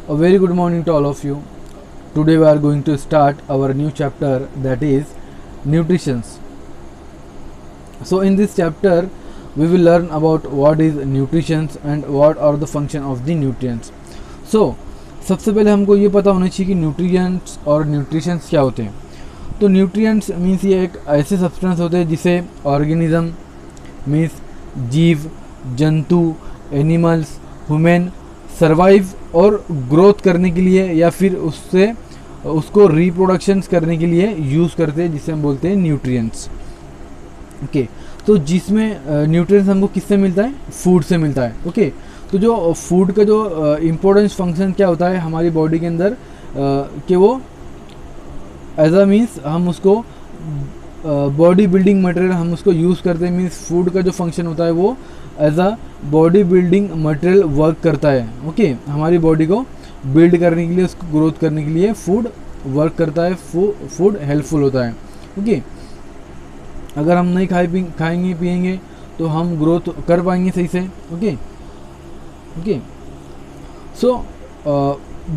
A very good morning to all of you. Today we are going to start our new chapter, that is nutrition. So in this chapter we will learn about what is nutrition and what are the function of the nutrients. So सबसे पहले हमको ये पता होना चाहिए कि nutrients और nutritions क्या होते हैं. तो न्यूट्रिएंट्स मीन्स ये एक ऐसे सब्सटेंस होते हैं जिसे ऑर्गेनिज्म मीन्स जीव, जंतु, एनिमल्स, ह्यूमन सर्वाइव और ग्रोथ करने के लिए या फिर उसको रिप्रोडक्शंस करने के लिए यूज़ करते हैं, जिसे हम बोलते हैं न्यूट्रिएंट्स. ओके, तो जिसमें न्यूट्रिएंट्स हमको किससे मिलता है? फूड से मिलता है. ओके, तो जो फूड का जो इम्पोर्टेंस फंक्शन क्या होता है हमारी बॉडी के अंदर कि वो एज अ मीन्स हम उसको बॉडी बिल्डिंग मटेरियल हम उसको यूज़ करते हैं. मीन्स फूड का जो फंक्शन होता है वो as a body building material work करता है. ओके, हमारी बॉडी को बिल्ड करने के लिए, उसको ग्रोथ करने के लिए फूड वर्क करता है, फूड हेल्पफुल होता है. ओके, अगर हम नहीं खाएंगे पिएंगे तो हम ग्रोथ कर पाएंगे सही से. Okay okay, so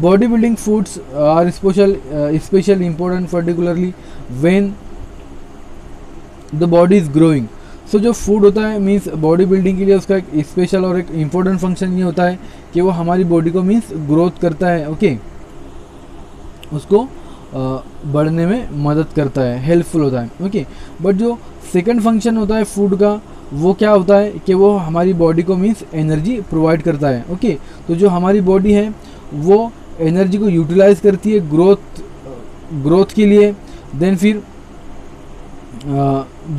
body building foods are special important particularly when the body is growing. So जो फूड होता है मीन्स बॉडी बिल्डिंग के लिए उसका एक स्पेशल और एक इम्पोर्टेंट फंक्शन ये होता है कि वो हमारी बॉडी को मीन्स ग्रोथ करता है. ओके, उसको बढ़ने में मदद करता है, हेल्पफुल होता है. ओके, बट जो सेकंड फंक्शन होता है फूड का वो क्या होता है कि वो हमारी बॉडी को मीन्स एनर्जी प्रोवाइड करता है. ओके, तो जो हमारी बॉडी है वो एनर्जी को यूटिलाइज करती है ग्रोथ के लिए. देन फिर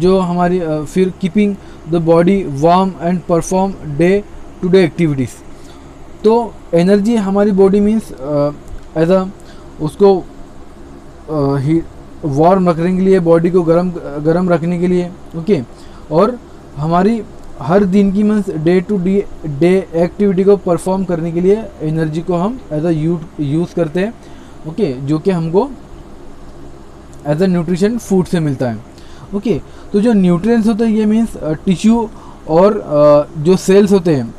जो हमारी फिर keeping the body warm and perform day to day activities. तो एनर्जी हमारी बॉडी मीन्स एज अ उसको वार्म रखने के लिए, बॉडी को गरम रखने के लिए. ओके, और हमारी हर दिन की means day to day activity को परफॉर्म करने के लिए एनर्जी को हम एज अ यूज़ करते हैं. ओके, जो कि हमको एज अ न्यूट्रिशन फूड से मिलता है. ओके, तो जो न्यूट्रिएंट्स होते हैं ये मीन्स टिश्यू और जो सेल्स होते हैं,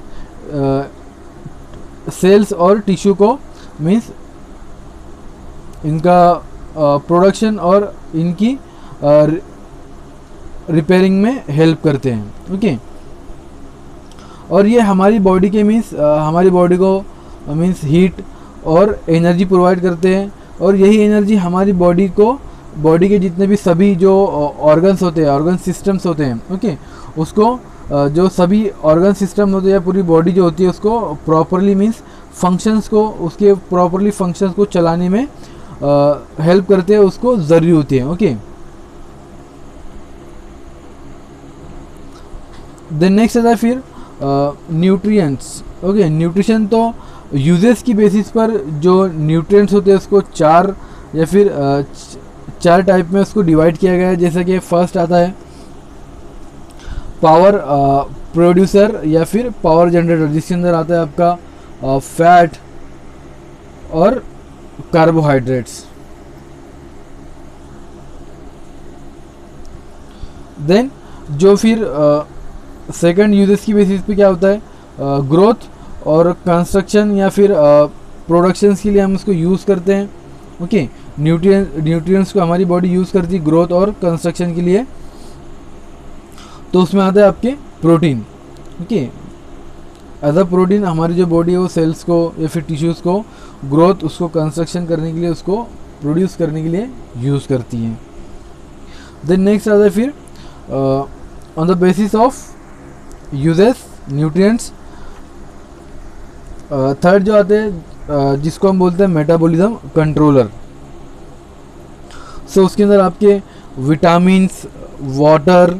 सेल्स और टिश्यू को मीन्स इनका प्रोडक्शन और इनकी रिपेयरिंग में हेल्प करते हैं. ओके, और ये हमारी बॉडी के मीन्स हमारी बॉडी को मीन्स हीट और एनर्जी प्रोवाइड करते हैं. और यही एनर्जी हमारी बॉडी के जितने भी सभी जो ऑर्गन्स होते हैं, ऑर्गन सिस्टम्स होते हैं. ओके, उसको जो सभी ऑर्गन सिस्टम होते हैं, पूरी बॉडी जो होती है उसको प्रॉपरली मीन्स फंक्शंस को, उसके प्रॉपरली फंक्शंस को चलाने में हेल्प करते हैं, उसको ज़रूरी होती है. ओके, देन नेक्स्ट आता है फिर न्यूट्रिएंट्स. ओके, न्यूट्रिशन तो यूजेस की बेसिस पर जो न्यूट्रिएंट्स होते हैं उसको चार या फिर चार टाइप में उसको डिवाइड किया गया है. जैसे कि फर्स्ट आता है पावर प्रोड्यूसर या फिर पावर जनरेटर, जिसके अंदर आता है आपका फैट और कार्बोहाइड्रेट्स. देन जो फिर सेकंड यूजेस की बेसिस पे क्या होता है ग्रोथ और कंस्ट्रक्शन या फिर प्रोडक्शंस के लिए हम उसको यूज़ करते हैं. ओके, न्यूट्रिएंट्स को हमारी बॉडी यूज़ करती है ग्रोथ और कंस्ट्रक्शन के लिए. तो उसमें आता है आपके protein. Okay, as a protein हमारी जो बॉडी है वो सेल्स को या फिर टिश्यूज़ को ग्रोथ, उसको कंस्ट्रक्शन करने के लिए, उसको प्रोड्यूस करने के लिए यूज़ करती हैं. देन नेक्स्ट आता है फिर on the basis of uses nutrients. Third जो आते हैं जिसको हम बोलते हैं मेटाबॉलिज्म कंट्रोलर. सो उसके अंदर आपके विटामिन्स, वाटर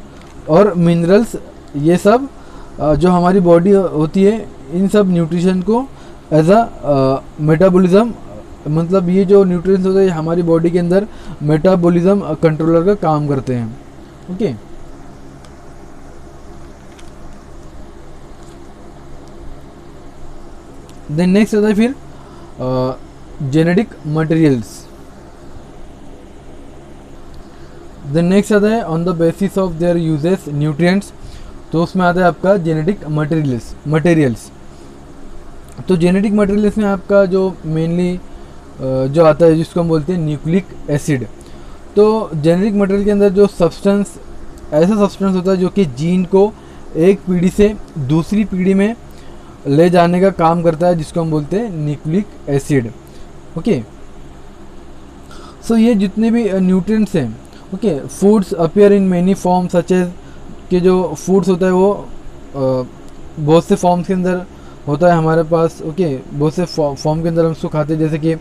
और मिनरल्स, ये सब जो हमारी बॉडी होती है इन सब न्यूट्रिशन को एज अ मेटाबॉलिज्म, मतलब ये जो न्यूट्रिएंट्स होते हैं हमारी बॉडी के अंदर मेटाबॉलिज्म कंट्रोलर का काम करते हैं. ओके, देन नेक्स्ट आता है फिर जेनेटिक मटेरियल्स. देन नेक्स्ट आता है on the basis of their uses nutrients. तो उसमें आता है आपका जेनेटिक मटेरियल्स. तो जेनेटिक मटेरियल इसमें आपका जो मेनली जो आता है जिसको हम बोलते हैं न्यूक्लिक एसिड। तो जेनेटिक मटेरियल के अंदर जो सब्सटेंस, ऐसा सब्सटेंस होता है जो कि जीन को एक पीढ़ी से दूसरी पीढ़ी में ले जाने का काम करता है, जिसको हम बोलते हैं न्यूक्लिक एसिड। ओके, सो ये जितने भी न्यूट्रिएंट्स हैं, okay, foods appear in many form such as, कि जो फूड्स होता है वो बहुत से फॉर्म्स के अंदर होता है हमारे पास। ओके, बहुत से फॉर्म के अंदर हम उसको खाते हैं, जैसे कि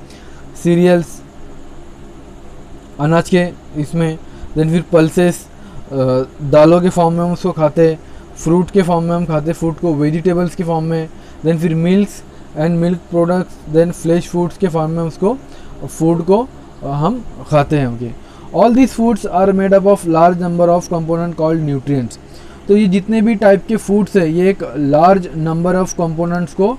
सीरियल्स, अनाज के इसमें, देन फिर पल्सेस, दालों के फॉर्म में हम उसको खाते हैं, फ्रूट के फॉर्म में हम खाते हैं फ्रूट को, वेजिटेबल्स के फॉर्म में, देन फिर milks and milk products, then flesh foods के फॉर्म में उसको फूड को हम खाते हैं। Okay, all these foods are made up of large number of component called nutrients. तो ये जितने भी टाइप के फूड्स है ये एक लार्ज नंबर ऑफ कंपोनेंट्स को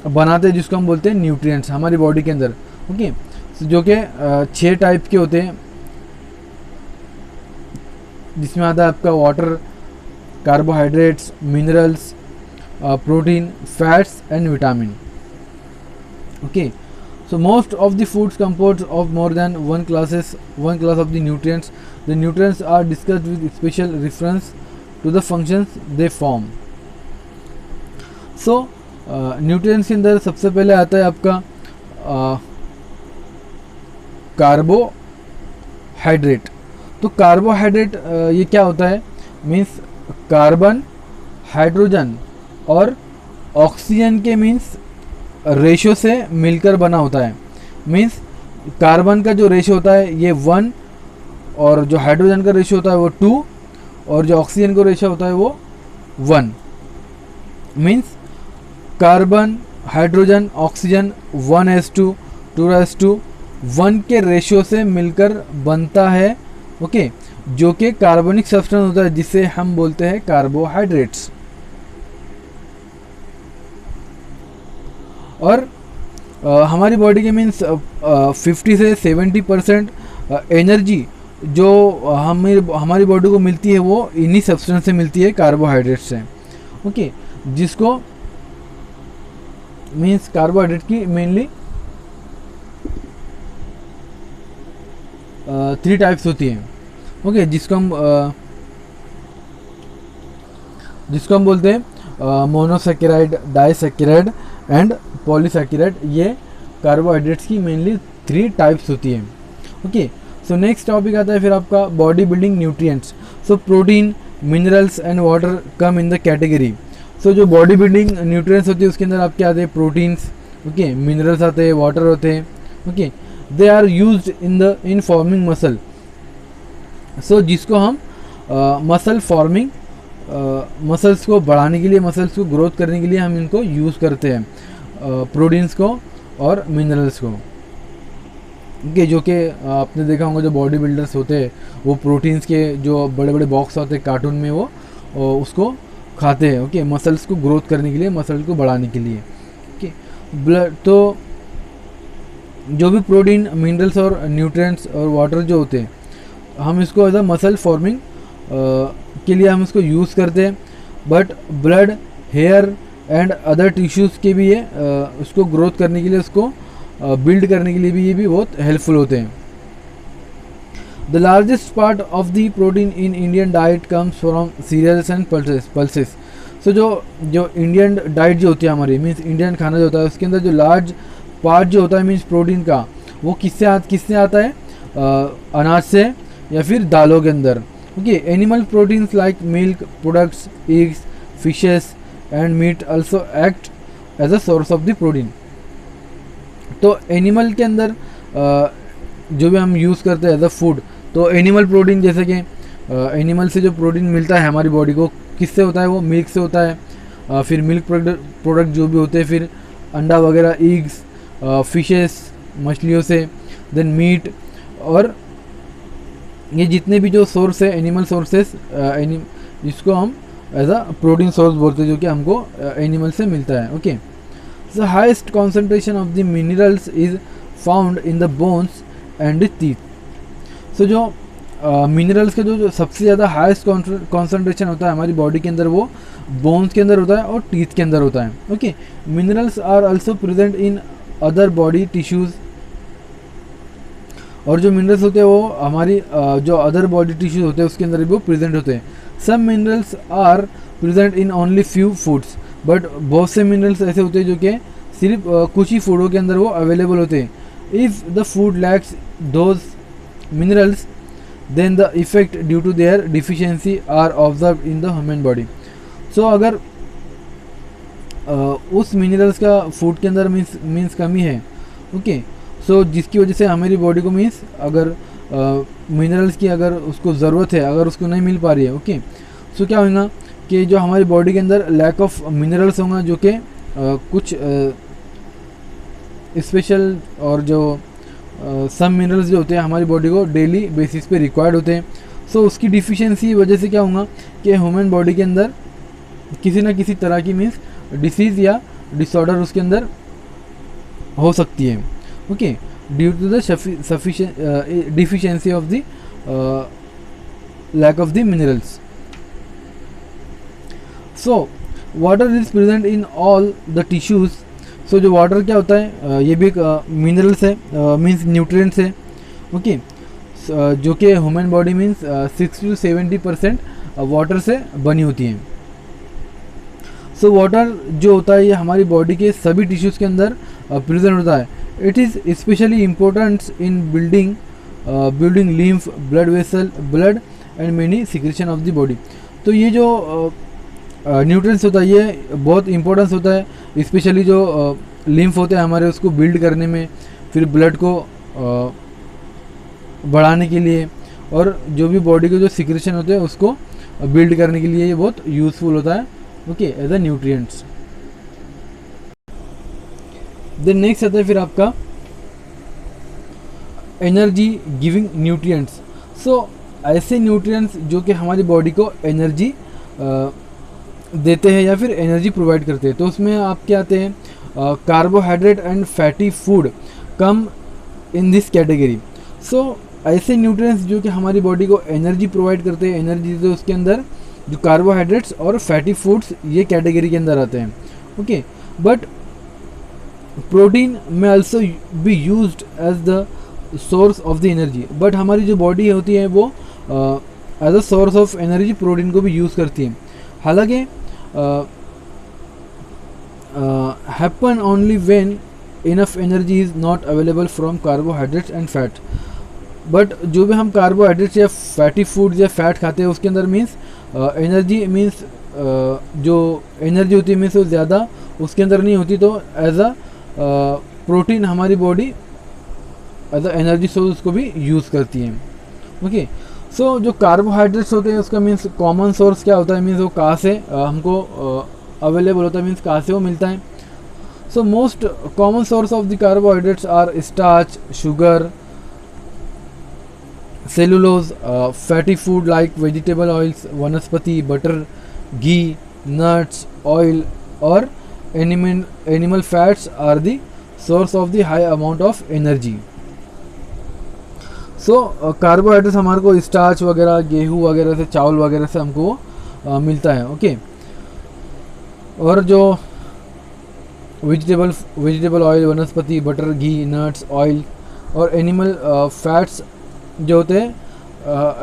बनाते हैं, जिसको हम बोलते हैं न्यूट्रिएंट्स हमारी बॉडी के अंदर। ओके, जो कि 6 टाइप के होते हैं, जिसमें आता है आपका water, carbohydrates, minerals, protein, fats and vitamin. Okay, so most of the foods composed of more than one class of the nutrients. The nutrients are discussed with special reference to the functions they form. So nutrients के अंदर सबसे पहले आता है आपका carbohydrate. तो carbohydrate ये क्या होता है, मीन्स कार्बन, हाइड्रोजन और ऑक्सीजन के मीन्स रेशो से मिलकर बना होता है। मीन्स कार्बन का जो रेशो होता है ये 1, और जो हाइड्रोजन का रेशो होता है वो 2, और जो ऑक्सीजन का रेशो होता है वो 1। मीन्स कार्बन, हाइड्रोजन, ऑक्सीजन 1:2, 2:1 के रेशो से मिलकर बनता है। ओके, जो कि कार्बनिक सब्सटेंस होता है, जिसे हम बोलते हैं कार्बोहाइड्रेट्स। और हमारी बॉडी के मीन्स 50 से 70% एनर्जी जो हमारी बॉडी को मिलती है वो इन्हीं सब्सटेंस से मिलती है, कार्बोहाइड्रेट से। ओके, जिसको मीन्स कार्बोहाइड्रेट की मेनली 3 टाइप्स होती हैं। ओके, जिसको हम बोलते हैं मोनोसैकेराइड, डाइसैकेराइड एंड पॉलीसैकेराइड। ये कार्बोहाइड्रेट्स की मेनली 3 टाइप्स होती है। ओके, सो नेक्स्ट टॉपिक आता है फिर आपका body building nutrients. So protein, minerals and water come in the category. So जो बॉडी बिल्डिंग न्यूट्रिएंट्स होती है उसके अंदर आपके आते हैं प्रोटीन्स, ओके, मिनरल्स आते हैं, वाटर होते हैं। Okay, they are used in forming muscle. So जिसको हम मसल फॉर्मिंग, मसल्स को बढ़ाने के लिए, मसल्स को ग्रोथ करने के लिए हम इनको यूज़ करते हैं, प्रोटीन्स को और मिनरल्स को। ओके, जो कि आपने देखा होगा जो बॉडी बिल्डर्स होते हैं वो प्रोटीन्स के जो बड़े बड़े बॉक्स होते हैं कार्टून में, वो उसको खाते हैं। ओके, मसल्स को ग्रोथ करने के लिए, मसल्स को बढ़ाने के लिए। ओके, ब्लड, तो जो भी प्रोटीन, मिनरल्स और न्यूट्रिएंट्स और वाटर जो होते हैं, हम इसको एज अ मसल फॉर्मिंग के लिए हम इसको यूज़ करते हैं। But blood, hair and other tissues के भी ये उसको ग्रोथ करने के लिए, उसको बिल्ड करने के लिए भी ये भी बहुत हेल्पफुल होते हैं। The largest part of the protein in Indian diet comes from cereals and pulses. So जो इंडियन डाइट जो होती है हमारी, मीन्स इंडियन खाना जो होता है, उसके अंदर जो लार्ज पार्ट जो होता है मीन्स प्रोटीन का, वो किससे आता है, अनाज से या फिर दालों के अंदर। Okay, animal proteins like milk products, eggs, fishes and meat also act as a source of the protein. तो एनिमल के अंदर जो भी हम यूज़ करते हैं एज अ फूड, तो एनिमल प्रोटीन, जैसे कि एनिमल से जो प्रोटीन मिलता है हमारी बॉडी को, किससे होता है, वो मिल्क से होता है। फिर मिल्क प्रोडक्ट जो भी होते हैं, फिर अंडा वगैरह, एग्स, फिशेस, मछलियों से, देन मीट, और ये जितने भी जो सोर्स है एनिमल सोर्सेस, जिसको हम एज अ प्रोटीन सोर्स बोलते हैं, जो कि हमको एनिमल से मिलता है। Okay, the highest concentration of the minerals is found in the bones and the teeth. So जो मिनरल्स का जो सबसे ज़्यादा हाईएस्ट कॉन्सेंट्रेशन होता है हमारी बॉडी के अंदर वो बोन्स के अंदर होता है और टीथ के अंदर होता है। Okay, minerals are also present in other body tissues, और जो मिनरल्स होते हैं वो हमारी जो अदर बॉडी टिश्यूज होते हैं उसके अंदर भी वो प्रेजेंट होते हैं। Some minerals are present in only few foods, but बहुत से मिनरल्स ऐसे होते हैं जो कि सिर्फ कुछ ही फूडों के अंदर वो अवेलेबल होते हैं। If the food lacks those minerals then the effect due to their deficiency are observe in the human body. So अगर उस मिनरल्स का फूड के अंदर मीन्स कमी है, ओके, सो जिसकी वजह से हमारी बॉडी को मीन्स अगर मिनरल्स की अगर उसको ज़रूरत है, अगर उसको नहीं मिल पा रही है, ओके, सो क्या होगा कि जो हमारी बॉडी के अंदर लैक ऑफ मिनरल्स होगा जो कि कुछ स्पेशल और जो सम मिनरल्स जो होते हैं हमारी बॉडी को डेली बेसिस पे रिक्वायर्ड होते हैं। सो उसकी डिफिशियंसी वजह से क्या होगा कि ह्यूमन बॉडी के अंदर किसी ना किसी तरह की मीन्स डिसीज़ या डिसऑर्डर उसके अंदर हो सकती है। Okay, due to the deficiency of the lack of the minerals. So water is present in all the tissues. So जो वाटर क्या होता है ये भी एक मिनरल्स है, मीन्स न्यूट्रिएंट्स है। ओके, जो कि human body means 60 to 70% water से बनी होती है। सो वाटर जो होता है ये हमारी बॉडी के सभी टिश्यूज़ के अंदर प्रेजेंट होता है। It is specially important in building lymph, blood vessel, blood and many secretion of the body. तो ये जो न्यूट्रिएंट्स होता है ये बहुत इंपॉर्टेंस होता है, स्पेशली जो लिम्फ होते हैं हमारे उसको बिल्ड करने में, फिर ब्लड को बढ़ाने के लिए, और जो भी बॉडी के जो सिक्रेशन होते हैं उसको बिल्ड करने के लिए ये बहुत यूज़फुल होता है। Okay, as a nutrients. Then next आता है फिर आपका एनर्जी गिविंग न्यूट्रिएंट्स। सो ऐसे न्यूट्रिएंट्स जो कि हमारी बॉडी को एनर्जी देते हैं या फिर एनर्जी प्रोवाइड करते हैं। तो उसमें आप क्या आते हैं, carbohydrate and fatty food come in this category. So ऐसे न्यूट्रिएंट्स जो कि हमारी बॉडी को एनर्जी प्रोवाइड करते हैं, एनर्जी देते हैं, उसके अंदर जो कार्बोहाइड्रेट्स और फैटी फूड्स ये कैटेगरी के अंदर आते हैं। Okay, but protein may also be used as the source of the energy. But हमारी जो बॉडी होती है वो as a source of energy protein को भी यूज़ करती है। हालांकि happen only when enough energy is not available from carbohydrates and fat. But जो भी हम कार्बोहाइड्रेट्स या फैटी फूड्स या फैट खाते हैं उसके अंदर मीन्स एनर्जी मीन्स जो एनर्जी होती है मीन्स वो ज़्यादा उसके अंदर नहीं होती, तो एज अ प्रोटीन हमारी body as a energy source उसको भी यूज़ करती है। ओके, सो जो कार्बोहाइड्रेट्स होते हैं उसका मीन्स कॉमन सोर्स क्या होता है, मीन्स वो कहाँ से हमको अवेलेबल होता है, मीन्स कहाँ से वो मिलता है। So most common source of the carbohydrates are starch, sugar, cellulose, fatty food like vegetable oils, vanaspati, butter, ghee, nuts, oil और animal fats are the source of the high amount of energy. So carbohydrates हमारे को starch वगैरह, गेहूँ वगैरह से, चावल वगैरह से हमको मिलता है। ओके, और जो vegetable oil, vanaspati, butter, ghee, nuts, oil और एनिमल फैट्स जो होते हैं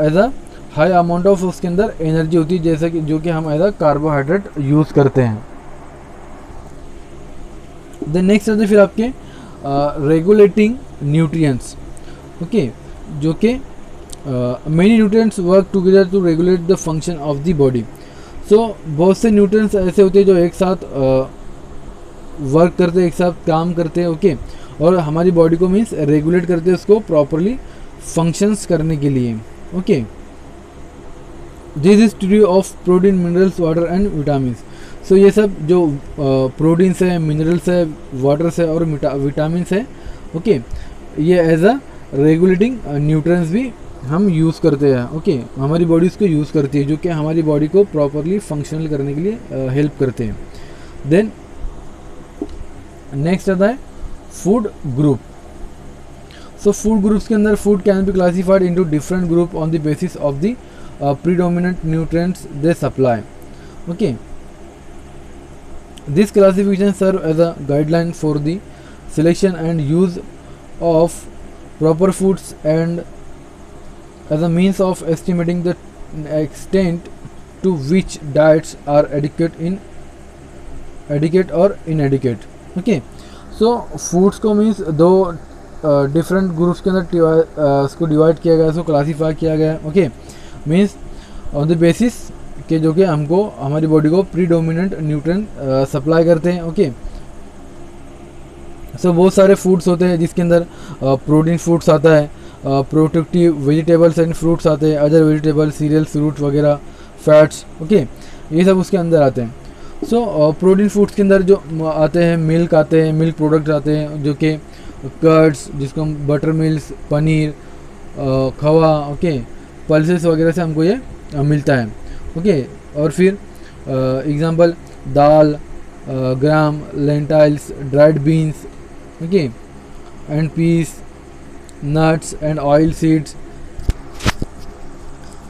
as a high amount of उसके अंदर एनर्जी होती है, जैसे कि जो कि हम एज अ कार्बोहाइड्रेट यूज़ करते हैं। देन नेक्स्ट आते फिर आपके रेगुलेटिंग न्यूट्रिएंट्स। ओके, जो कि many nutrients work together to regulate the function of the body. So बहुत से न्यूट्रिएंट्स ऐसे होते हैं जो एक साथ वर्क करते हैं, एक साथ काम करते हैं। ओके, और हमारी बॉडी को मीन्स रेगुलेट करते हैं उसको प्रॉपरली फंक्शंस करने के लिए। Okay, this is true of protein, minerals, water and vitamin. So ये सब जो प्रोटीन्स है, मिनरल्स है, वाटर्स है और विटामिन है, ओके, ये एज अ रेगुलेटिंग न्यूट्रिएंट्स भी हम यूज़ करते हैं। ओके, हमारी बॉडी इसको यूज़ करती है, जो कि हमारी बॉडी को प्रॉपरली फंक्शनल करने के लिए हेल्प करते हैं। देन नेक्स्ट आता है food group. So food groups के अंदर food can be classified into different group on the basis of the predominant nutrients they supply. Okay, this classification serve as a guideline for the selection and use of proper foods and as a means of estimating the extent to which diets are adequate or inadequate. Okay, so foods को means दो different groups के अंदर इसको divide किया गया, इसको classify किया गया. Okay, means on the basis कि जो कि हमको हमारी बॉडी को प्रीडोमिनेंट न्यूट्रिएंट सप्लाई करते हैं. ओके, सो बहुत सारे फूड्स होते हैं जिसके अंदर प्रोटीन फूड्स आता है, प्रोडक्टिव वेजिटेबल्स एंड फ्रूट्स आते हैं, अदर वेजिटेबल सीरियल फ्रूट वगैरह, फैट्स. ओके, ये सब उसके अंदर आते हैं. सो प्रोटीन फूड्स के अंदर जो आते हैं, मिल्क आते हैं, मिल्क प्रोडक्ट्स आते हैं जो कि कर्ड्स, जिसको हम बटर मिल्क, पनीर, खवा, ओके, पल्सेस वगैरह से हमको ये मिलता है. ओके, और फिर example dal, gram, lentils, dried beans, okay, and peas, nuts and oil seeds.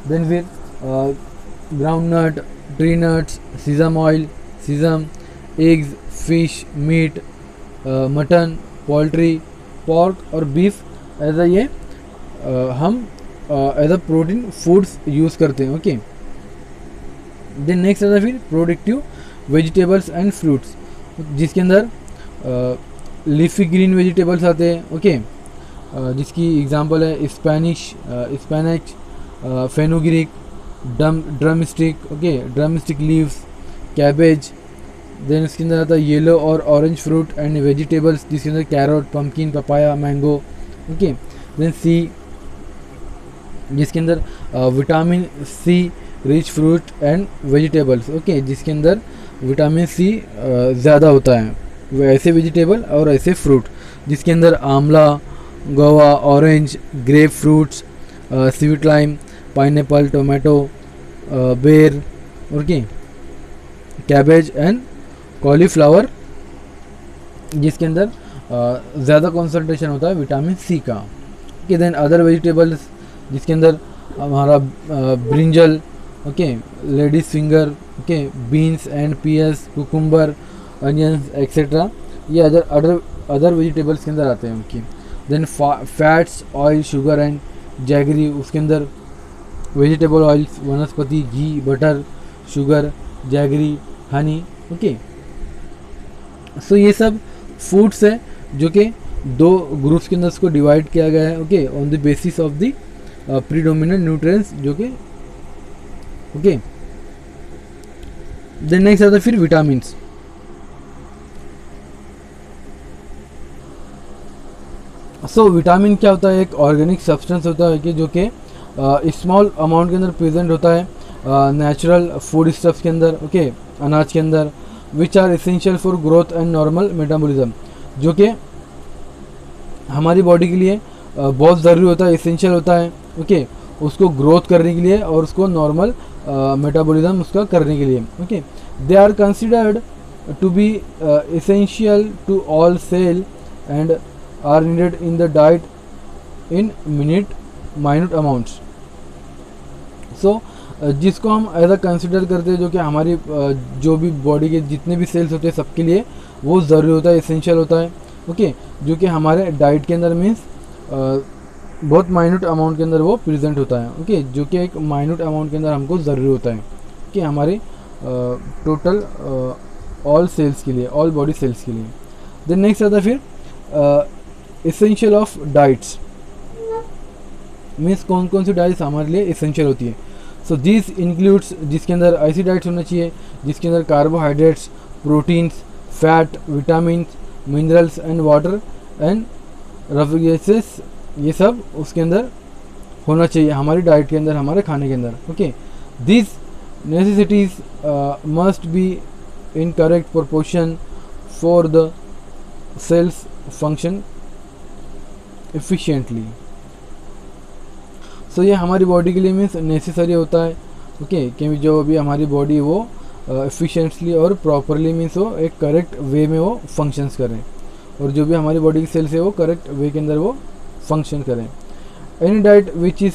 Then फिर ground nut, tree nuts, sesame oil, sesame, eggs, fish, meat, mutton, poultry, pork और बीफ एज अ ये हम as a protein foods use करते हैं. Okay, then next आता है फिर productive vegetables and fruits, जिसके अंदर लीफी ग्रीन वेजिटेबल्स आते हैं. ओके, जिसकी एग्जांपल है spinach, fenugreek, drumstick, okay, drumstick leaves, cabbage. Then इसके अंदर आता है येलो और ऑरेंज फ्रूट एंड वेजिटेबल्स, जिसके अंदर carrot, pumpkin, papaya, mango. Okay, then C, जिसके अंदर vitamin C rich fruit and vegetables. Okay, जिसके अंदर विटामिन सी ज़्यादा होता है, वो ऐसे वेजिटेबल और ऐसे फ्रूट जिसके अंदर amla, guava, orange, grapefruits, sweet lime, pineapple, tomato, ber, okay, cabbage and cauliflower, जिसके अंदर ज़्यादा कॉन्सेंट्रेशन होता है विटामिन सी का. ओके, देन अदर वेजिटेबल्स जिसके अंदर हमारा brinjal, okay, ladies finger, okay, beans and peas, cucumber, onions etcetera, ये अदर वेजिटेबल्स के अंदर आते हैं उनकी. Then fats, oil, sugar and jaggery, उसके अंदर vegetable oils, vanaspati ghee, butter, sugar, jaggery, honey. Okay, so ये सब फूड्स है जो कि दो ग्रुप्स के अंदर इसको डिवाइड किया गया है. Okay, on the basis of the predominant nutrients जो कि. ओके, देन नेक्स्ट आता है फिर विटामिन्स. सो विटामिन क्या होता है? एक ऑर्गेनिक सब्सटेंस होता है कि जो कि स्मॉल अमाउंट के अंदर प्रेजेंट होता है नेचुरल फूड स्टफ्स के अंदर. ओके, अनाज के अंदर, which are essential for growth and normal metabolism, जो कि हमारी बॉडी के लिए बहुत ज़रूरी होता है, एसेंशियल होता है. ओके, उसको ग्रोथ करने के लिए और उसको नॉर्मल मेटाबॉलिज्म उसका करने के लिए. Okay, they are considered to be essential to all cell and are needed in the diet in minute amounts. So जिसको हम एज अ कंसिडर करते हैं, जो कि हमारी जो भी बॉडी के जितने भी सेल्स होते हैं सबके लिए वो ज़रूरी होता है, एसेंशियल होता है. ओके, जो कि हमारे डाइट के अंदर मीन्स बहुत माइन्यूट अमाउंट के अंदर वो प्रेजेंट होता है. ओके, जो कि एक माइन्यूट अमाउंट के अंदर हमको ज़रूरी होता है कि हमारे टोटल ऑल सेल्स के लिए, ऑल बॉडी सेल्स के लिए. देन नेक्स्ट आता है फिर एसेंशियल ऑफ डाइट्स, मीन्स कौन कौन सी डाइट्स हमारे लिए एसेंशियल होती है. सो दिस इंक्लूड्स, जिसके अंदर ऐसी डाइट्स होना चाहिए जिसके अंदर carbohydrates, proteins, fat, vitamin, minerals and water and refrigerants, ये सब उसके अंदर होना चाहिए हमारी डाइट के अंदर, हमारे खाने के अंदर. Okay, this necessities must be in correct proportion for the cells function efficiently. So ये हमारी बॉडी के लिए मीन्स नेसेसरी होता है. ओके, कि जो भी हमारी बॉडी वो एफिशिएंटली और प्रॉपरली मीन्स वो एक करेक्ट वे में वो फंक्शंस करें, और जो भी हमारी बॉडी की सेल्स है वो करेक्ट वे के अंदर वो फंक्शन करें। Any diet which is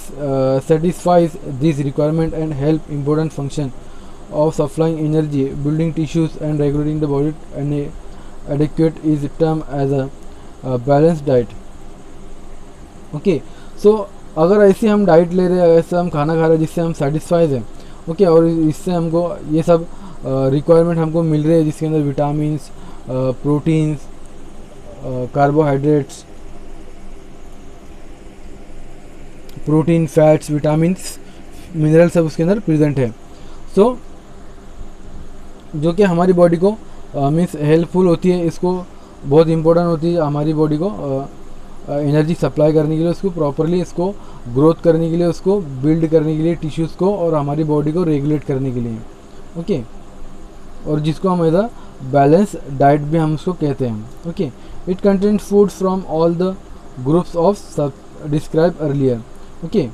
satisfies this requirement and help important function of supplying energy, building tissues and regulating the body and adequate is termed as a balanced diet. Okay, so अगर ऐसे हम diet ले रहे हैं, ऐसा हम खाना खा रहे हैं जिससे हम सेटिस्फाइड हैं, ओके, और इससे हमको ये सब रिक्वायरमेंट हमको मिल रहे हैं जिसके अंदर vitamins, proteins, carbohydrates, protein, fats, vitamins, mineral सब उसके अंदर प्रेजेंट है। सो जो कि हमारी बॉडी को मीन्स हेल्पफुल होती है, इसको बहुत इम्पोर्टेंट होती है हमारी बॉडी को एनर्जी सप्लाई करने के लिए, उसको प्रॉपरली इसको ग्रोथ करने के लिए, उसको बिल्ड करने के लिए टिश्यूज़ को, और हमारी बॉडी को रेगुलेट करने के लिए, ओके, और जिसको हम एज अ बैलेंस डाइट भी हम उसको कहते हैं, okay. It contains foods from all the groups of describe earlier, okay.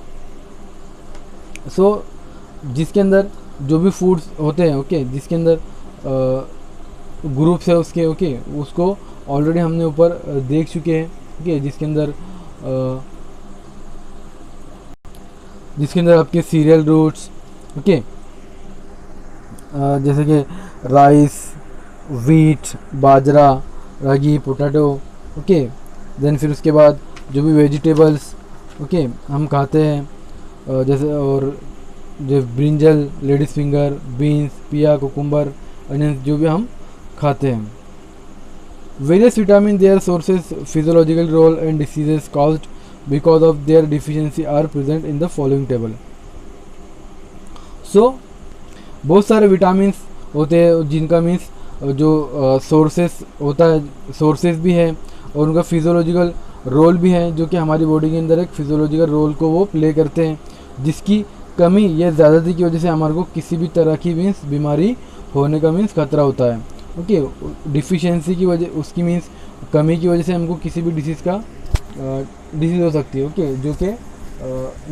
So जिसके अंदर जो भी फूड्स होते हैं, ओके, जिसके अंदर ग्रुप्स है उसके, ओके, उसको ऑलरेडी हमने ऊपर देख चुके हैं, ओके, जिसके अंदर आपके सीरियल रूट्स, ओके, जैसे कि राइस, वीट, बाजरा, रागी, पोटैटो, ओके। देन फिर उसके बाद जो भी वेजिटेबल्स, ओके, हम खाते हैं, जैसे और जो brinjal, ladies finger, beans, pea, cucumber, onions, जो भी हम खाते हैं। Various vitamin their sources, physiological role and diseases caused because of their deficiency are present in the following table. So बहुत सारे विटामिन्स होते हैं जिनका मीन्स जो सोर्सेस होता है, सोर्सेस भी है और उनका फिजियोलॉजिकल रोल भी है, जो कि हमारी बॉडी के अंदर एक फिजियोलॉजिकल रोल को वो प्ले करते हैं, जिसकी कमी या ज़्यादती की वजह से हमारे को किसी भी तरह की मीन्स बीमारी होने का मीन्स खतरा होता है, ओके। डिफिशियंसी की वजह, उसकी मीन्स कमी की वजह से हमको किसी भी डिसीज़ का डिसीज़ हो सकती है, ओके, जो कि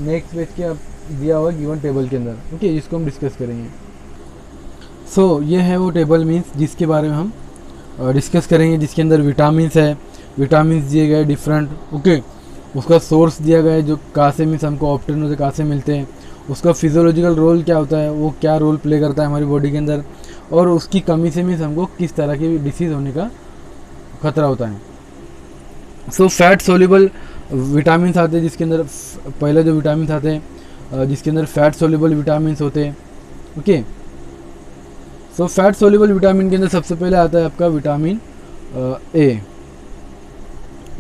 नेक्स्ट पेज के दिया हुआ गिवन टेबल के अंदर, ओके, जिसको हम डिस्कस करेंगे। सो ये है वो टेबल मीन्स जिसके बारे में हम डिस्कस करेंगे, जिसके अंदर विटामिन्स है, विटामिन्स दिए गए डिफरेंट, ओके, उसका सोर्स दिया गया है, जो कहाँ से मीन्स हमको ऑप्टेन होते, कहाँ से मिलते हैं, उसका फिजियोलॉजिकल रोल क्या होता है, वो क्या रोल प्ले करता है हमारी बॉडी के अंदर, और उसकी कमी से मीन्स हमको किस तरह की डिसीज़ होने का खतरा होता है। सो फैट सोल्यूबल विटामिन आते हैं, जिसके अंदर पहले जो विटामिन आते हैं जिसके अंदर फैट सोल्यूबल विटामिन होते हैं, okay. So fat soluble vitamin के अंदर सबसे पहले आता है आपका विटामिन ए,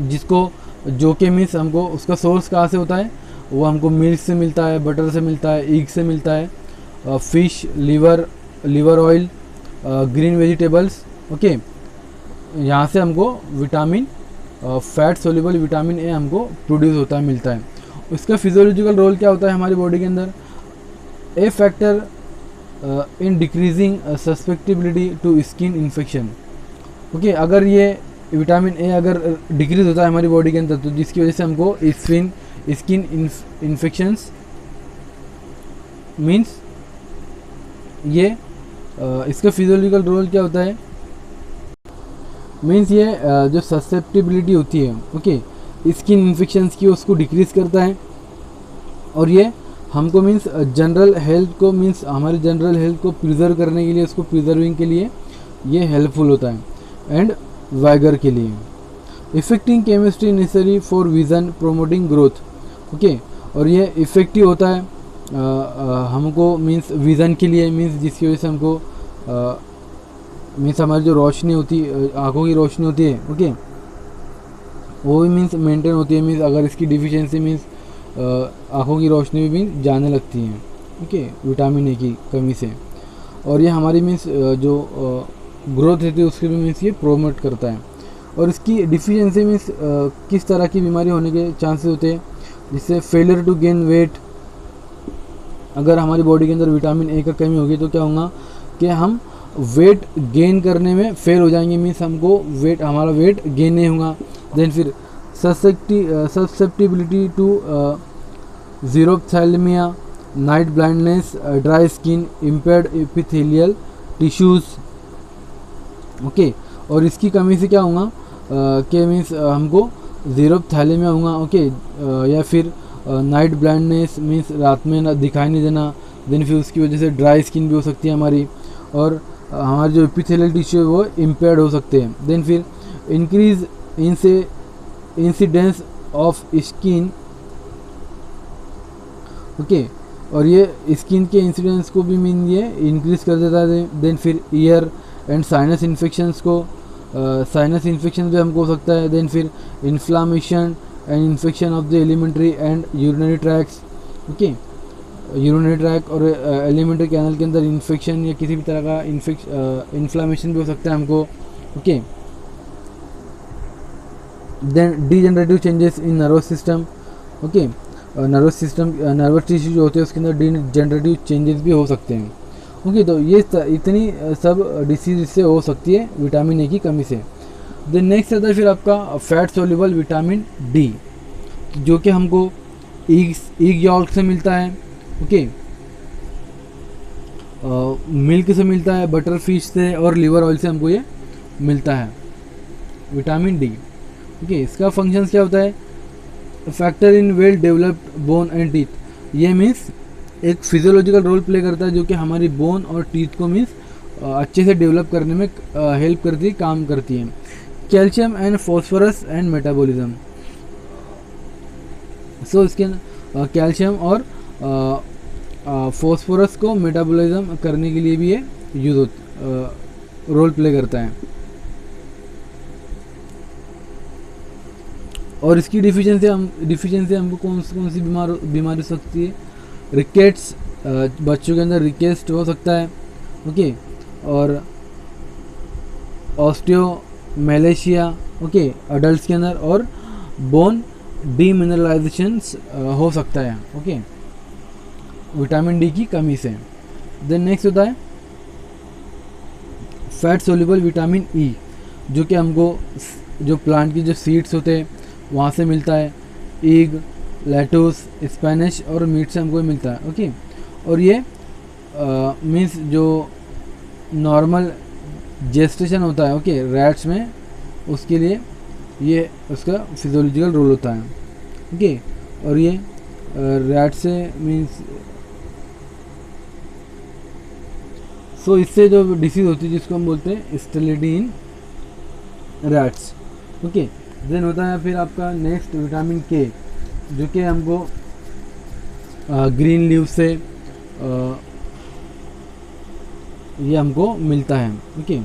जिसको जो कि मीन्स हमको उसका सोर्स कहाँ से होता है, वो हमको मिल्क से मिलता है, बटर से मिलता है, एग से मिलता है, fish, liver oil, green vegetables, okay, यहाँ से हमको vitamin fat soluble vitamin A हमको प्रोड्यूस होता है, मिलता है। उसका फिजियोलॉजिकल रोल क्या होता है हमारी बॉडी के अंदर, a factor in decreasing susceptibility to skin infection, okay. अगर ये विटामिन ए अगर डिक्रीज होता है हमारी बॉडी के अंदर, तो जिसकी वजह से हमको स्किन इन्फेक्शंस मीन्स ये इसका फिजियोलॉजिकल रोल क्या होता है, मीन्स ये जो ससेप्टिबिलिटी होती है, ओके, स्किन इन्फेक्शंस की, उसको डिक्रीज करता है, और ये हमको मीन्स जनरल हेल्थ को, मीन्स हमारी जनरल हेल्थ को प्रिजर्व करने के लिए, उसको प्रिजर्विंग के लिए ये हेल्पफुल होता है, एंड वाइगर के लिए। Affecting chemistry necessary for vision promoting growth, okay, और ये इफ़ेक्टिव होता है हमको मीन्स विज़न के लिए, मीन्स जिसकी वजह से हमको मीन्स हमारी जो रोशनी होती है, आँखों की रोशनी होती है, ओके, वो भी मीन्स मेंटेन होती है। मीन्स अगर इसकी डिफिशियंसी मीन्स आँखों की रोशनी भी जाने लगती है, ओके, विटामिन ए की कमी से, और ये हमारी मीन्स जो ग्रोथ रहती है उसके भी मीन्स ये प्रोमोट करता है। और इसकी डिफिशियंसी मीन्स किस तरह की बीमारी होने के चांसेस होते हैं, जिससे फेलियर टू गेन वेट, अगर हमारी बॉडी के अंदर विटामिन ए का कमी होगी तो क्या होगा कि हम वेट गेन करने में फेल हो जाएंगे, मीन्स हमको हमारा वेट गेन नहीं होगा। देन फिर susceptibility to xerophthalmia, night blindness, dry skin, impaired epithelial tissues, okay. और इसकी कमी से क्या होगा कि मीन्स हमको ज़ीरोप्थैलेमिया होगा, ओके, या फिर नाइट ब्लाइंडनेस मीन्स रात में दिखाई नहीं देना, देन फिर उसकी वजह से ड्राई स्किन भी हो सकती है हमारी, और हमारे जो एपिथेलियल टिश्यू है वो इम्पेयर्ड हो सकते हैं। देन फिर increase incidence of skin, okay, और ये स्किन के इंसिडेंस को भी मीन ये इंक्रीज कर देता है। देन फिर ईयर एंड साइनस इन्फेक्शंस को, साइनस इन्फेक्शन भी हमको हो सकता है। देन फिर inflammation and infection of the alimentary and urinary tracts, okay, urinary tract और एलिमेंट्री कैनल के अंदर इन्फेक्शन या किसी भी तरह का इन्फ्लामेशन भी हो सकता है हमको, okay. Then degenerative changes in nervous system, okay, nervous system, nervous tissue जो होते हैं उसके अंदर डीजनरेटिव चेंजेस भी हो सकते हैं, ओके। तो ये इतनी सब डिसीज इससे हो सकती है विटामिन ए की कमी से। देन नेक्स्ट आता है फिर आपका फैट सोल्यूबल विटामिन डी, जो कि हमको ईग यॉल्क से मिलता है, ओके, मिल्क से मिलता है, बटर फिश से और लिवर ऑयल से हमको ये मिलता है विटामिन डी, ओके। इसका फंक्शंस क्या होता है? Factor in well developed bone and teeth, ये मीन्स एक फिजियोलॉजिकल रोल प्ले करता है जो कि हमारी बोन और टीथ को मीन्स अच्छे से डेवलप करने में हेल्प करती है, काम करती है। Calcium and phosphorus and metabolism, so इसके कैल्शियम और फॉस्फोरस को मेटाबॉलिज्म करने के लिए भी ये यूज रोल प्ले करता है। और इसकी डिफिशिएंसी हमको कौन सी बीमारी हो सकती है? रिकेट्स, बच्चों के अंदर रिकेट्स हो सकता है, ओके, और ऑस्टियोमैलेशिया, ओके, अडल्ट के अंदर, और बोन डीमिनरलाइजेशन हो सकता है, ओके, विटामिन डी की कमी से। देन नेक्स्ट होता है फैट सोल्यूबल विटामिन ई, जो कि हमको जो प्लांट की जो सीड्स होते हैं वहाँ से मिलता है, ईग, लेटूस, स्पेनिश और मीट से हमको मिलता है, ओके। और ये मीन्स जो नॉर्मल जेस्टेशन होता है, ओके, रैट्स में, उसके लिए ये उसका फिजियोलॉजिकल रोल होता है, ओके। और ये रैट से मीन्स सो इससे जो डिसीज होती है जिसको हम बोलते हैं स्टेलिडी इन रैट्स, ओके। देन होता है फिर आपका नेक्स्ट विटामिन के, जो कि हमको ग्रीन लीव से ये हमको मिलता है, ओके।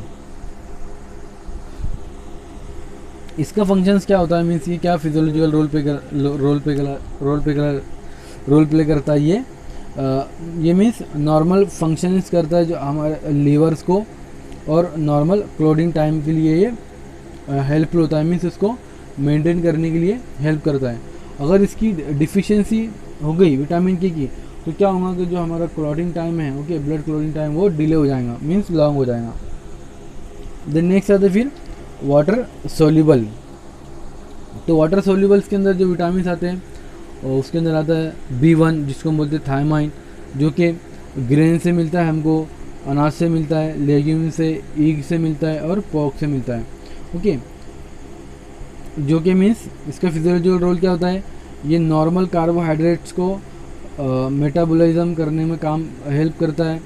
इसका फंक्शंस क्या होता है? मीन्स ये क्या फिजियोलॉजिकल रोल प्ले करता है ये मीन्स नॉर्मल फंक्शंस करता है जो हमारे लीवर्स को, और नॉर्मल क्लोडिंग टाइम के लिए ये हेल्पफुल होता है, मीन्स उसको मेंटेन करने के लिए हेल्प करता है। अगर इसकी डिफिशिएंसी हो गई विटामिन के की, तो क्या होगा कि जो हमारा क्लॉटिंग टाइम है, ओके, ब्लड क्लॉटिंग टाइम वो डिले हो जाएगा, मीन्स लॉन्ग हो जाएगा। देन नेक्स्ट आता है फिर वाटर सोल्यूबल। तो वाटर सोल्यूबल्स के अंदर जो विटामिन आते हैं और उसके अंदर आता है B1, जिसको हम बोलते हैं थायमाइन, जो कि ग्रेन से मिलता है हमको, अनाज से मिलता है, लेग्यूम से, ईग से मिलता है और पोर्क से मिलता है, ओके। जो कि मीन्स इसका फिजियोलॉजिकल रोल क्या होता है? ये नॉर्मल कार्बोहाइड्रेट्स को मेटाबॉलिज्म करने में काम हेल्प करता है।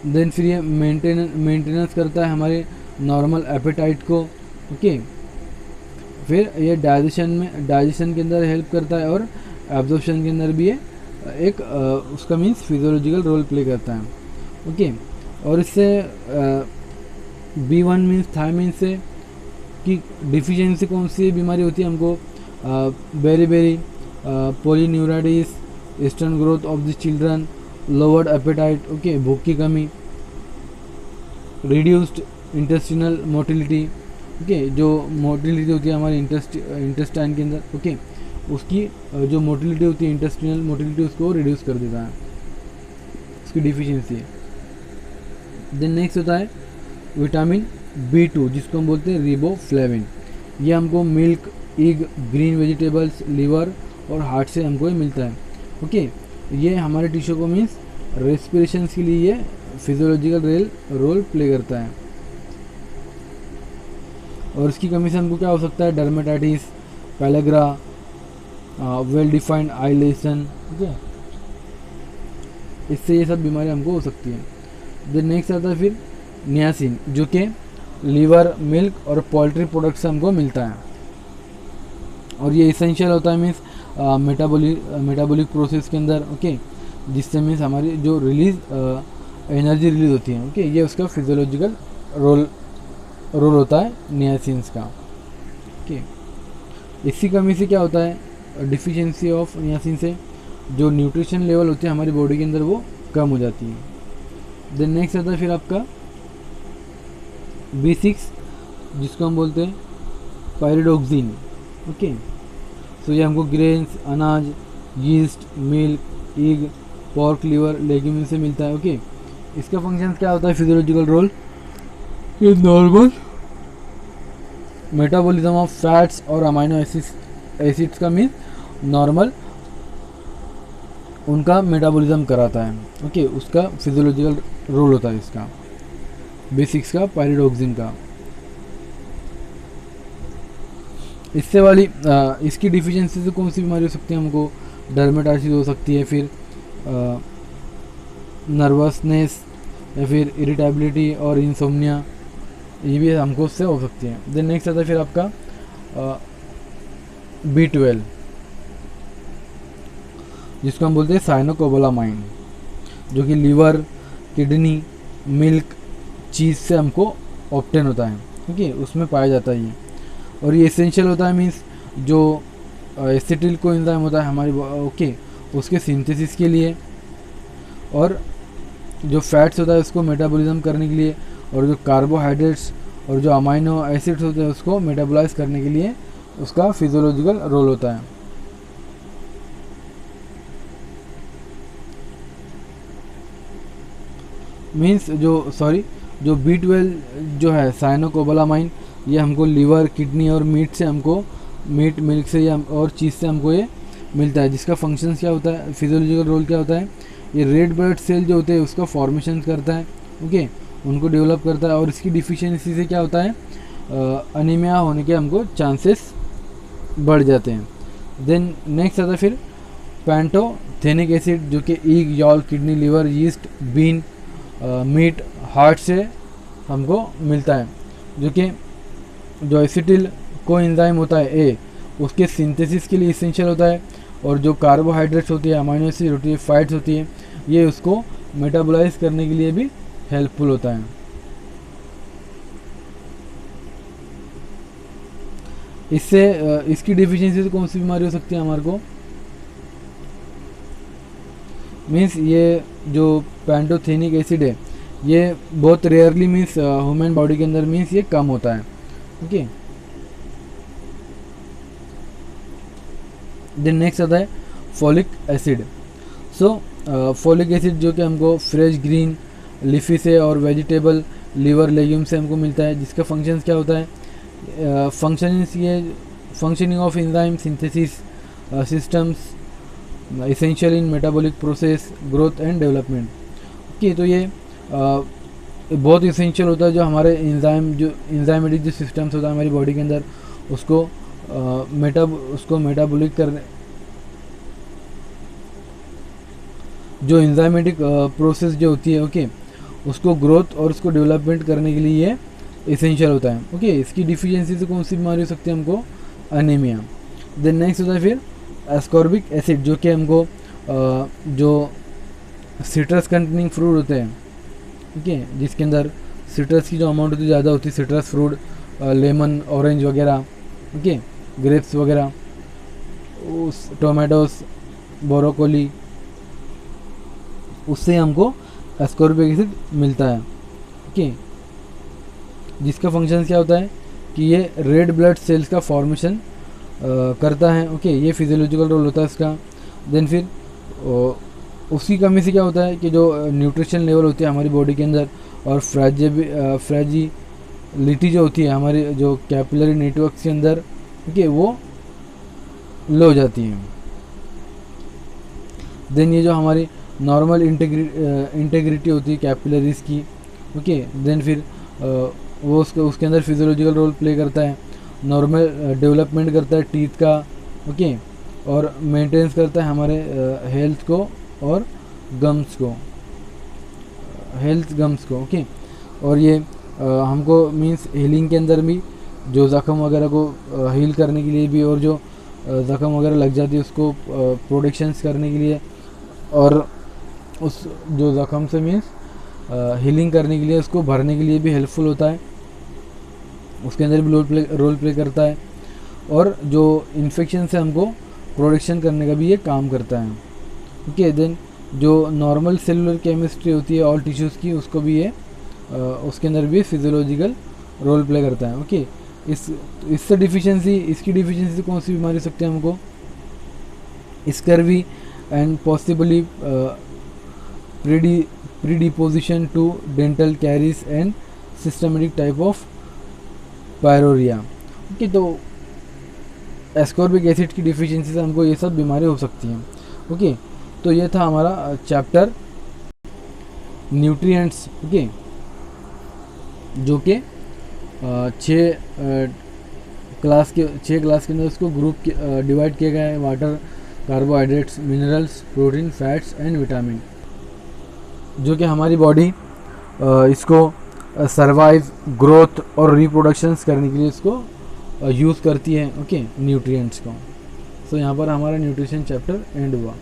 देन फिर ये मेंटेनेंस करता है हमारे नॉर्मल एपेटाइट को, ओके। फिर ये डाइजेशन के अंदर हेल्प करता है, और एब्जॉर्प्शन के अंदर भी ये एक उसका मीन्स फिजियोलॉजिकल रोल प्ले करता है, ओके। और इससे B1 मीन्स थायमाइन से की डिफिशिएंसी कौन सी बीमारी होती है हमको? Berry polyneuritis, eastern growth of the children, lowered appetite, okay, भूख की कमी, रिड्यूस्ड इंटेस्टिनल मोटिलिटी, ओके, जो मोटिलिटी होती है हमारे इंटेस्टाइन के अंदर, ओके, उसकी जो मोटिलिटी होती है, इंटेस्टिनल मोटिलिटी, उसको रिड्यूस कर देता है, उसकी डिफिशिएंसी है। देन नेक्स्ट होता है विटामिन B2, जिसको हम बोलते हैं रिबोफ्लेविन। ये हमको milk, egg, green vegetables, liver और हार्ट से हमको ये मिलता है, ओके। ये हमारे टिश्यू को मीन्स रेस्पिरेशन के लिए ये फिजियोलॉजिकल रोल प्ले करता है। और इसकी कमी से हमको क्या हो सकता है, डर्मेटाइटिस, पैलेग्रा, वेल डिफाइंड आई लेसन, ठीक है, इससे ये सब बीमारी हमको हो सकती है। देन नेक्स्ट आता है फिर नियासिन, जो कि लीवर, मिल्क और पोल्ट्री प्रोडक्ट से हमको मिलता है, और ये इसेंशियल होता है मीन्स मेटाबॉलिक प्रोसेस के अंदर, ओके, जिससे मीन्स हमारी जो एनर्जी रिलीज होती है, ओके, ये उसका फिजियोलॉजिकल रोल होता है नियासिन्स का, ओके। इसी कमी से क्या होता है, डिफिशियंसी ऑफ नियासिन से जो न्यूट्रिशन लेवल होती है हमारी बॉडी के अंदर वो कम हो जाती है। देन नेक्स्ट आता है फिर आपका B6, जिसको हम बोलते हैं पायरिडोक्सिन, ओके। सो ये हमको ग्रेन्स, अनाज, yeast, milk, egg, pork, liver, legume से मिलता है, ओके। इसका फंक्शन क्या होता है, फिजियोलॉजिकल रोल, ये नॉर्मल मेटाबॉलिज्म ऑफ फैट्स और अमाइनो एसिड्स का मीन नॉर्मल उनका मेटाबॉलिज्म कराता है, ओके, उसका फिजियोलॉजिकल रोल होता है इसका B6 का, पायरिडोक्सिन का। इससे वाली इसकी डिफिशियंसी से कौन सी बीमारी हो सकती है हमको, डर्मेटाइटिस हो सकती है, फिर नर्वसनेस, या फिर इरिटेबिलिटी और इंसोम्निया, ये भी हमको उससे हो सकती है। देन नेक्स्ट आता है फिर आपका B12, जिसको हम बोलते हैं साइनोकोबालामाइन, जो कि लीवर, किडनी, मिल्क, चीज़ से हमको ऑब्टेन होता है, ओके, उसमें पाया जाता है ये, और ये एसेंशियल होता है मीन्स जो एसिटिल को एंजाइम होता है हमारी, ओके, उसके सिंथेसिस के लिए, और जो फैट्स होता है उसको मेटाबॉलिज्म करने के लिए, और जो कार्बोहाइड्रेट्स और जो अमाइनो एसिड्स होते हैं उसको मेटाबोलाइज करने के लिए उसका फिजियोलॉजिकल रोल होता है। मीन्स जो B12 जो है साइनोकोबालामाइन, ये हमको लीवर, किडनी और मीट, मिल्क से या और चीज़ से हमको ये मिलता है, जिसका फंक्शन क्या होता है, फिजियोलॉजिकल रोल क्या होता है, ये रेड ब्लड सेल जो होते हैं उसका फॉर्मेशन करता है, ओके, उनको डेवलप करता है, और इसकी डिफिशियंसी से क्या होता है, अनीमिया होने के हमको चांसेस बढ़ जाते हैं। देन नेक्स्ट आता है फिर पैंटोथेनिक एसिड, जो कि egg, yolk, kidney, liver, yeast, bean, meat, heart से हमको मिलता है, जो कि जो एसिटिल को एंजाइम होता है ए, उसके सिंथेसिस के लिए इसेंशियल होता है, और जो कार्बोहाइड्रेट्स होती है, अमाइनो एसिड होती है, फैट्स होती है, ये उसको मेटाबोलाइज करने के लिए भी हेल्पफुल होता है। इससे इसकी डिफिशियंसी से कौन सी बीमारी हो सकती है हमारे को, मीन्स ये जो पैंटोथेनिक एसिड है ये बहुत रेयरली मीन्स ह्यूमन बॉडी के अंदर मीन्स ये कम होता है, ओके। देन नेक्स्ट आता है फोलिक एसिड। सो फोलिक एसिड जो कि हमको फ्रेश ग्रीन लीफी से और वेजिटेबल, लीवर, लेग्यूम से हमको मिलता है, जिसका फंक्शंस क्या होता है, functioning of enzyme synthesis systems essential in metabolic process, growth and development, okay. तो ये बहुत इसेंशियल होता है, जो हमारे एंजाइमेटिक जो सिस्टम्स होता है हमारी बॉडी के अंदर उसको मेटाबॉलिक करने, जो एंजाइमेटिक प्रोसेस जो होती है, ओके, उसको ग्रोथ और उसको डेवलपमेंट करने के लिए ये इसेंशियल होता है, ओके। इसकी डिफिशियंसी से कौन सी बीमारी हो सकती है हमको, अनीमिया। देन नेक्स्ट होता है फिर एस्कॉर्बिक एसिड, जो कि हमको जो सिट्रस कंटेनिंग फ्रूट होते हैं, ओके, जिसके अंदर सिट्रस की जो अमाउंट होती है ज़्यादा होती है, सिट्रस फ्रूट, लेमन, ऑरेंज वगैरह, ओके, ग्रेप्स वगैरह, उस टोमेटोस, ब्रोकोली, उससे हमको एस्कॉर्बिक एसिड मिलता है, ओके, जिसका फंक्शन क्या होता है कि ये रेड ब्लड सेल्स का फॉर्मेशन करता है, ओके, ये फिजियोलॉजिकल रोल होता है इसका। देन फिर उसकी कमी से क्या होता है कि जो न्यूट्रिशन लेवल होती है हमारी बॉडी के अंदर और फ्रेजिलिटी जो होती है हमारी जो कैपिलरी नेटवर्क के अंदर, ओके, वो लो हो जाती है। देन ये जो हमारी नॉर्मल इंटेग्रिटी होती है कैपिलरीज की, ओके, देन फिर वो उसके अंदर फिजियोलॉजिकल रोल प्ले करता है, नॉर्मल डेवलपमेंट करता है टीथ का, ओके, और मेंटेनेंस करता है हमारे हेल्थ को और गम्स को, ओके। और ये हमको मींस हीलिंग के अंदर भी, जो ज़ख़म वगैरह को हील करने के लिए भी, और जो ज़ख़म वगैरह लग जाती है उसको प्रोटेक्शंस करने के लिए, और उस जो ज़ख़म से मीन्स हीलिंग करने के लिए, उसको भरने के लिए भी हेल्पफुल होता है, उसके अंदर भी रोल प्ले करता है। और जो इन्फेक्शन से हमको प्रोटेक्शन करने का भी ये काम करता है, ओके। देन जो नॉर्मल सेलुलर केमिस्ट्री होती है ऑल टिश्यूज़ की, उसको भी ये उसके अंदर भी फिजियोलॉजिकल रोल प्ले करता है, ओके। इसकी डिफिशियंसी कौन सी बीमारी हो सकती है हमको, scurvy and possibly predisposition to dental caries and systematic type of pyorrhoea, okay. तो एस्कॉर्बिक एसिड की डिफिशियंसी से हमको ये सब बीमारी हो सकती हैं, ओके। तो ये था हमारा चैप्टर न्यूट्रिएंट्स, ओके, जो कि 6 क्लास के अंदर उसको ग्रुप डिवाइड किया गया है। Water, carbohydrates, minerals, protein, fats and vitamin, जो कि हमारी बॉडी इसको सर्वाइव, ग्रोथ और रिप्रोडक्शंस करने के लिए इसको यूज़ करती है, ओके, न्यूट्रिएंट्स को। सो यहाँ पर हमारा न्यूट्रिशन चैप्टर एंड हुआ।